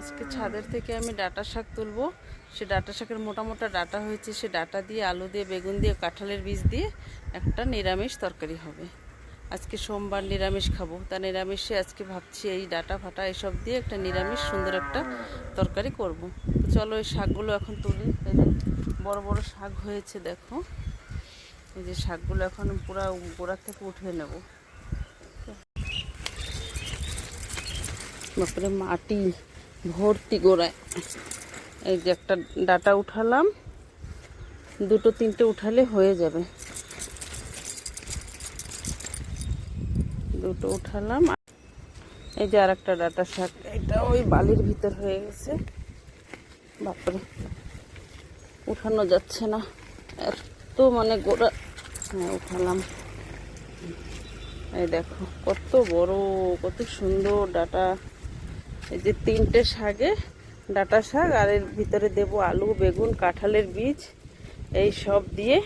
আজকে ছাদের থেকে আমি ডাঁটা শাক তুলবো। সে ডাঁটা শাকের মোটা মোটা ডাঁটা হয়েছে, সে ডাঁটা দিয়ে আলু দিয়ে বেগুন দিয়ে কাঁঠালের বীজ দিয়ে একটা নিরামিষ তরকারি হবে। আজকে সোমবার নিরামিষ খাবো, তা নিরামিষে আজকে ভাবছি এই ডাঁটা ফাটা এসব দিয়ে একটা নিরামিষ সুন্দর একটা তরকারি করব। তো চলো এই শাকগুলো এখন তুলি। এই যে বড় বড় শাক হয়েছে, দেখো এই যে শাকগুলো এখন পুরো গোড়া থেকে উঠিয়ে নেব। বাপরে মাটি ভর্তি গোড়ায়। এই যে একটা ডাঁটা উঠালাম, দুটো তিনটে উঠালে হয়ে যাবে। দুটো উঠালাম। এই যে আর একটা ডাঁটা শাক, এটা ওই বালির ভিতর হয়ে গেছে। বাপরে উঠানো যাচ্ছে না, এত মানে গোড়া। হ্যাঁ উঠালাম। এই দেখো কত বড়, কত সুন্দর ডাঁটা। এই যে তিনটে শাকে, ডাঁটা শাক আর এর ভিতরে দেব আলু বেগুন কাঁঠালের বীজ, এই সব দিয়ে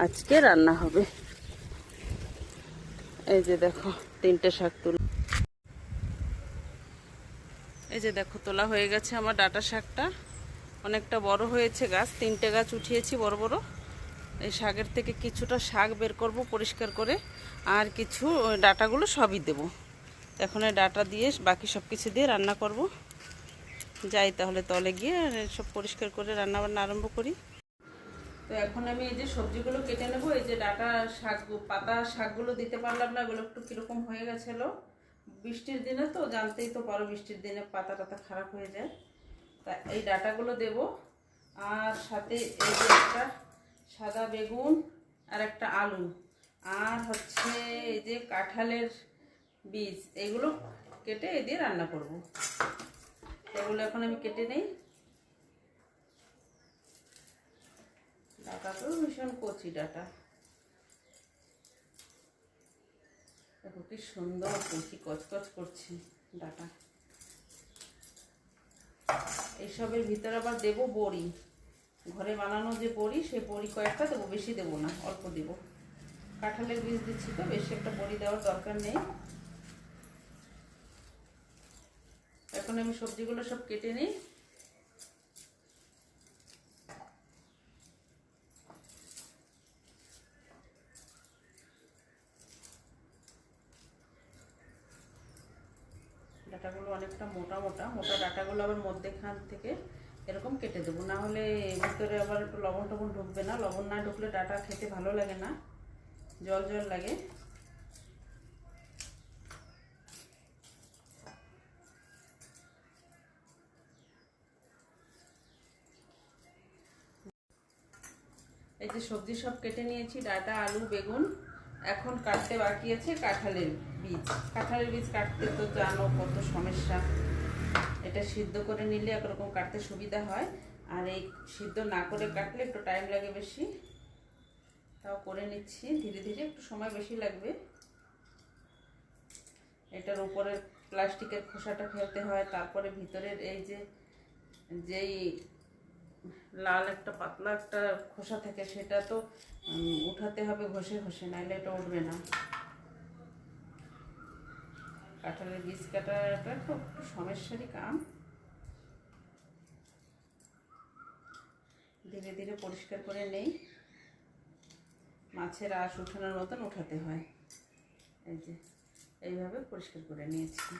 আজকে রান্না হবে। এই যে দেখো তিনটে শাক তুল। এই যে দেখো তোলা হয়ে গেছে আমার ডাঁটা শাকটা, অনেকটা বড় হয়েছে গাছ, তিনটে গাছ উঠিয়েছি বড় বড়। এই শাকের থেকে কিছুটা শাক বের করব পরিষ্কার করে, আর কিছু ডাঁটাগুলো সবই দেব। এখন এই ডাঁটা দিয়ে বাকি সব কিছু দিয়ে রান্না করব। যাই তাহলে তলে গিয়ে সব পরিষ্কার করে রান্না বান্না আরম্ভ করি। তো এখন আমি এই যে সবজিগুলো কেটে নেব। এই যে ডাঁটা শাক পাতা শাকগুলো দিতে পারলাম না, এগুলো একটু কীরকম হয়ে গেছিলো। বৃষ্টির দিনে তো জানতেই তো পারো, বৃষ্টির দিনে পাতা টাতা খারাপ হয়ে যায়। তা এই ডাঁটাগুলো দেব, আর সাথে এই যে একটা সাদা বেগুন আর একটা আলু, আর হচ্ছে এই যে কাঁঠালের বীজ, এগুলো কেটে এ দিয়ে রান্না করব। এগুলো এখন আমি কেটে নেই। ডাঁটা তো ভীষণ কচি ডাঁটা, দেখো কি সুন্দর কচি কচকচ করছে ডাঁটা। এইসবের ভিতরে আবার দেব বড়ি, ঘরে বানানো যে বড়ি, সেই বড়ি কয়েকটা দেবো, বেশি দেবো না, অল্প দেব। কাঁঠালের বীজ দিচ্ছি তো, বেশি একটা বড়ি দেওয়ার দরকার নেই। এখন আমি সবজিগুলো সব কেটে নিই। ডাঁটাগুলো অনেকটা মোটা মোটা, মোটা ডাঁটাগুলো আবার মধ্যেখান থেকে এরকম কেটে দেবো, না হলে ভিতরে আবার একটু লবণ টবণ ঢুকবে না। লবণ না ঢুকলে ডাঁটা খেতে ভালো লাগে না, জল জল লাগে। এই যে সবজি সব কেটে নিয়েছি, ডাঁটা আলু বেগুন। এখন কাটতে বাকি আছে কাঁঠালের বীজ। কাঁঠালের বীজ কাটতে তো জানো কত সমস্যা। এটা সিদ্ধ করে নিলে একরকম কাটতে সুবিধা হয়, আর এই সিদ্ধ না করে কাটলে একটু টাইম লাগে বেশি। তাও করে নিচ্ছি ধীরে ধীরে, একটু সময় বেশি লাগবে। এটার উপরের প্লাস্টিকের খোসাটা ফেলতে হয়, তারপরে ভিতরের এই যে যেই লাল একটা পাতলা একটা খোসা থাকে, সেটা তো উঠাতে হবে ঘষে ঘষে, নাইলে এটা উঠবে না। কাঁঠালের বীজ কাটাটা খুব সমস্যারই কাম। ধীরে ধীরে পরিষ্কার করে নেই, মাছের আঁশ উঠানোর মতন উঠাতে হয়। এই যে এইভাবে পরিষ্কার করে নিয়েছি।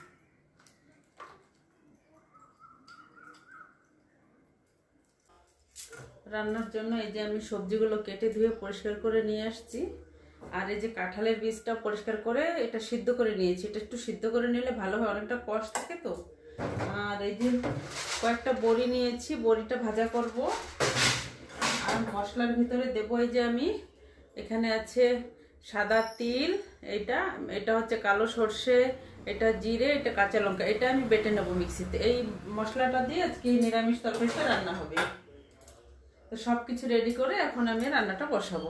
রান্নার জন্য এই যে আমি সবজিগুলো কেটে ধুয়ে পরিষ্কার করে নিয়ে আসছি, আর এই যে কাঁঠালের বীজটা পরিষ্কার করে এটা সিদ্ধ করে নিয়েছি। এটা একটু সিদ্ধ করে নিলে ভালো হয়, অনেকটা কষ থাকে তো। আর এই যে কয়েকটা বড়ি নিয়েছি, বড়িটা ভাজা করব। আর মশলার ভিতরে দেবো এই যে আমি, এখানে আছে সাদা তিল, এটা হচ্ছে কালো সর্ষে, এটা জিরে, এটা কাঁচা লঙ্কা, এটা আমি বেটে নেবো মিক্সিতে। এই মশলাটা দিয়ে আজকে নিরামিষ তরকারিটা রান্না হবে। তো সব কিছু রেডি করে এখন আমি রান্নাটা বসাবো।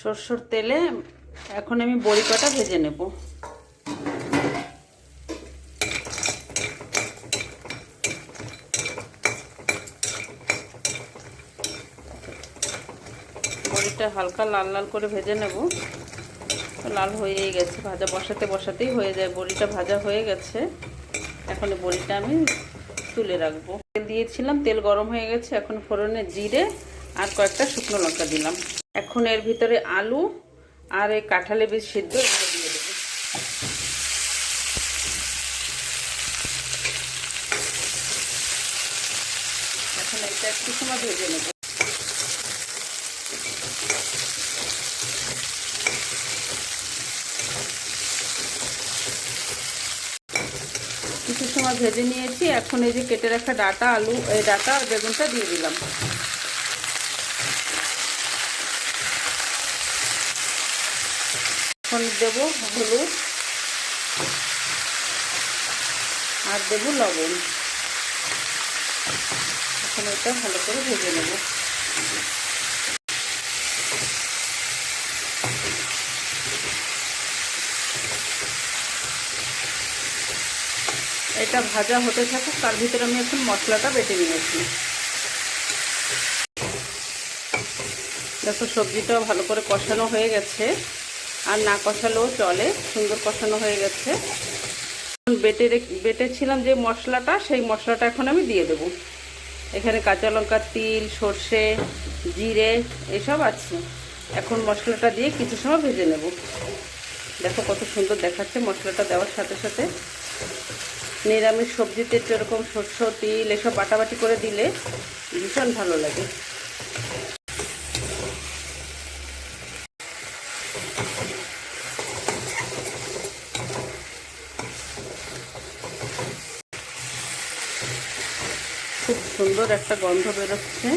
সরষের তেলে এখন আমি বড়ি কটা ভেজে নেব। বড়িটা হালকা লাল লাল করে ভেজে নেব। লাল হয়েই গেছে, ভাজা বসাতে বসাতেই হয়ে যায়। বড়িটা ভাজা হয়ে গেছে, এখন বড়িটা আমি তুলে রাখবো। তেল দিয়েছিলাম, তেল গরম হয়ে গেছে। এখন ফোড়নে জিরে আর কয়েকটা শুকনো লঙ্কা দিলাম। এখন এর ভিতরে আলু আর এই কাঁঠালের বীজ সিদ্ধ এগুলো দিয়ে দেবো। এখন এটা একটু সময় ভেজে নেব। কিছু সময় ভেজে নিয়েছি। এখন এই যে কেটে রাখা ডাঁটা আলু, এই ডাঁটা আর বেগুনটা দিয়ে দিলাম। এখন দেব হলুদ আর দেব লবণ। এখন এটা ভালো করে ভেজে নেব। এটা ভাজা হতে থাকুক, তার ভিতরে আমি এখন মশলাটা বেটে নিয়েছি। দেখো সবজিটাও ভালো করে কষানো হয়ে গেছে, আর না কষালেও চলে, সুন্দর কষানো হয়ে গেছে। বেটেছিলাম যে মশলাটা, সেই মশলাটা এখন আমি দিয়ে দেব। এখানে কাঁচা লঙ্কা, তিল, সর্ষে, জিরে এসব আছে। এখন মশলাটা দিয়ে কিছু সময় ভেজে নেব। দেখো কত সুন্দর দেখাচ্ছে মশলাটা দেওয়ার সাথে সাথে। নিরামিষ সবজিতে এরকম সর্ষে, তিল এসব বাটাবাটি করে দিলে ভীষণ ভালো লাগে। খুব সুন্দর একটা গন্ধ বেরোচ্ছে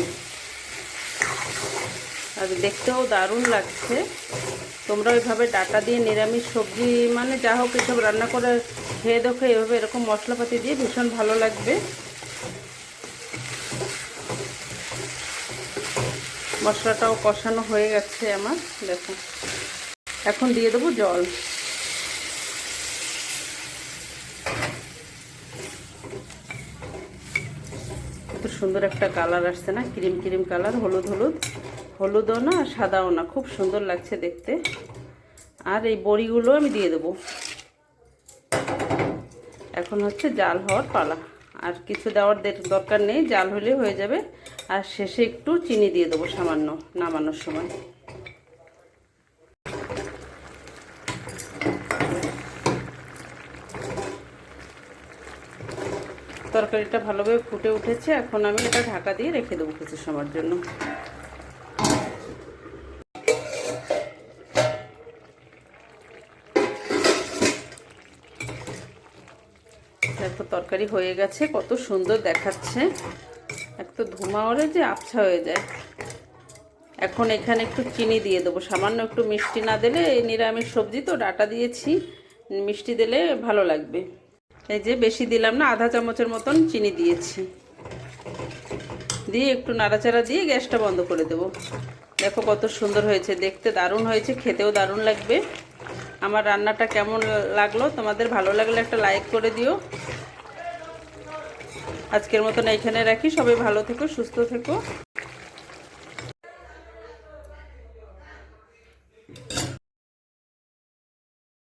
আর দেখতেও দারুণ লাগছে। তোমরা ওইভাবে ডাঁটা দিয়ে নিরামিষ সবজি মানে যা হোক এসব রান্না করে খেয়ে দেখো, এভাবে এরকম মশলাপাতি দিয়ে ভীষণ ভালো লাগবে। মশলাটাও কষানো হয়ে গেছে আমার, দেখো। এখন দিয়ে দেবো জল। কত সুন্দর একটা কালার আসছে না, ক্রিম ক্রিম কালার, হলুদ হলুদ, হলুদও না সাদাও না, খুব সুন্দর লাগছে দেখতে। আর এই বড়িগুলো আমি দিয়ে দেবো। এখন হচ্ছে জাল হওয়ার পালা, আর কিছু দেওয়ার দরকার নেই, জাল হলে হয়ে যাবে। আর শেষে একটু চিনি দিয়ে দেবো সামান্য, নামানোর সময়। তরকারিটা ভালোভাবে ফুটে উঠেছে। এখন আমি এটা ঢাকা দিয়ে রেখে দেবো কিছু সময়ের জন্য। দেখো তরকারি হয়ে গেছে, কত সুন্দর দেখাচ্ছে। একটু ধোঁয়া ওরে যে আবছা হয়ে যায়। এখন এখানে একটু চিনি দিয়ে দেবো, সামান্য একটু। মিষ্টি না দিলে, এই নিরামিষ সবজি তো ডাঁটা দিয়েছি, মিষ্টি দিলে ভালো লাগবে। এই যে বেশি দিলাম না, আধা চামচের মতন চিনি দিয়েছি। দিয়ে একটু নাড়াচাড়া দিয়ে গ্যাসটা বন্ধ করে দেব। দেখো কত সুন্দর হয়েছে, দেখতে দারুণ হয়েছে, খেতেও দারুণ লাগবে। আমার রান্নাটা কেমন লাগলো তোমাদের, ভালো লাগলে একটা লাইক করে দিও। আজকের মতন এইখানে রাখি। সবাই ভালো থেকো, সুস্থ থেকো।